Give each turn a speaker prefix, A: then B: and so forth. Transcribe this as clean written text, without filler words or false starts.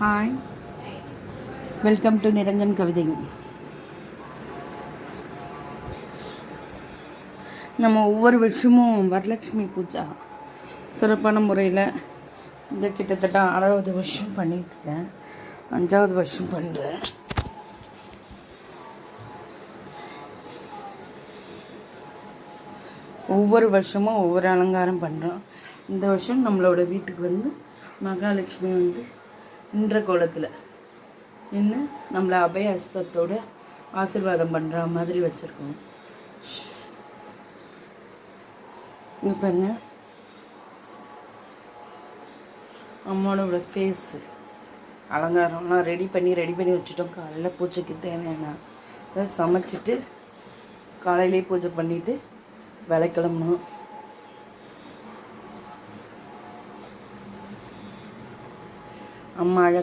A: Hi, welcome to Niranjan கவிதைகள். நம்ம ஒவ்வொரு வருஷமும் வரலட்சுமி பூஜா சிறப்பான முறையில் இந்த கிட்டத்தட்ட 6வது வருஷம் பண்ணிட்டுருக்கேன். 5வது வருஷம் பண்ணுறேன். ஒவ்வொரு வருஷமும் ஒவ்வொரு அலங்காரம் பண்ணுறோம். இந்த வருஷம் நம்மளோட வீட்டுக்கு வந்து மகாலட்சுமி வந்து நின்ற கோலத்தில் நின்று நம்மளை அபய ஹஸ்தத்தோடு ஆசீர்வாதம் பண்ணுற மாதிரி வச்சுருக்கோம். இங்கே பாருங்க, அம்மாவோட ஃபேஸு அலங்காரம்லாம் ரெடி பண்ணி வச்சுட்டோம். காலையில் பூஜைக்கு தேவையான அதை சமைச்சிட்டு காலையிலே பூஜை பண்ணிவிட்டு விளக்கிளம்பணும். அம்மா அழகாக